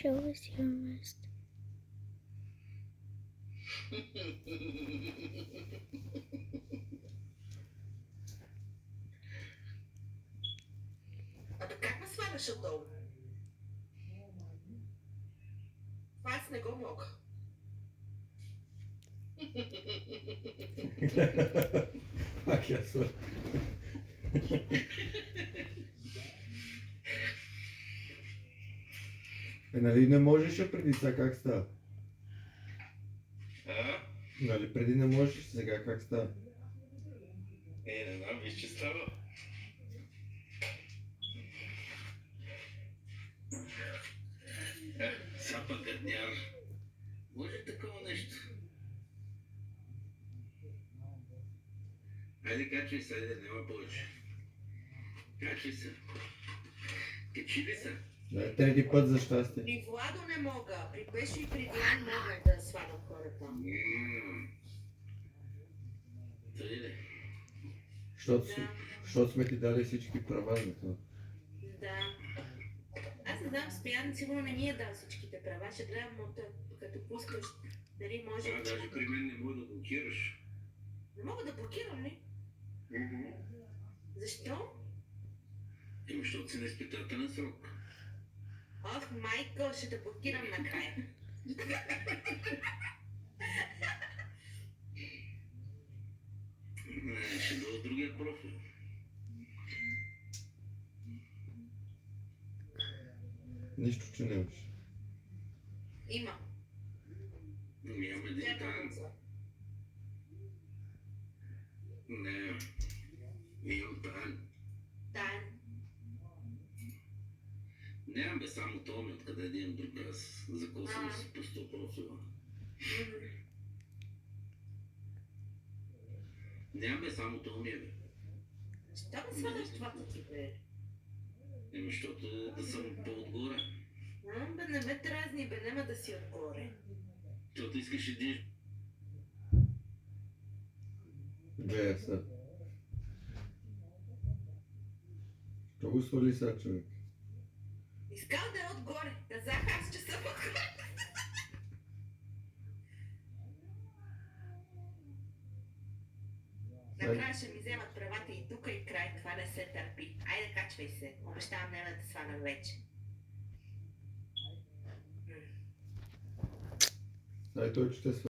show us your wrist. Абе, как ме сваляш отдолу? Това аз не го мога. Пак я свърх. Нали не можеше преди, сега как става? А? Нали преди не можеш, сега как става? Не знам, виж, че става. Сапа гадняр. Може такова нещо. Хайде, качвай се, айде, няма повече. Качвай се. Качи ли се? Да, трети път за щастие. При Владо не мога. При Пешо и при Диан мога да свалям хората. Тъй ли? Защото сме ти дали всички права за това. Да. Аз не знам, Стоян сигурно не ни е дал всичките права. Ще гледам като пускаш. Дали може... Даже при мен не мога да блокираш. Не мога да блокирам ли? Защо? Защото си на изпитателен срок. Ох, майко, ще те блокирам накрая. Ще дойда другия профил. Нищо, че нямаш. Има. Нямам един таен. Не. Имам таен. Таен. Нямам бе само това ми, откъде да имам друг раз. За какво съм си пусто профила. Нямам бе само това ми, бе. Защо ме сваляш това ти, бе? Защото да съм по-отгоре. Бе, не ме дразни, бе, нема да си отгоре. Защото искаш един... Гледай сега. Що го свали сега, човек? Искал да е отгоре. Казах аз, че съм отгоре. Накрая ще ми вземат правата и тук и край. Това не се търпи. Айде, качвай се. Обещавам, няма да те свалям вече. Дай той, че те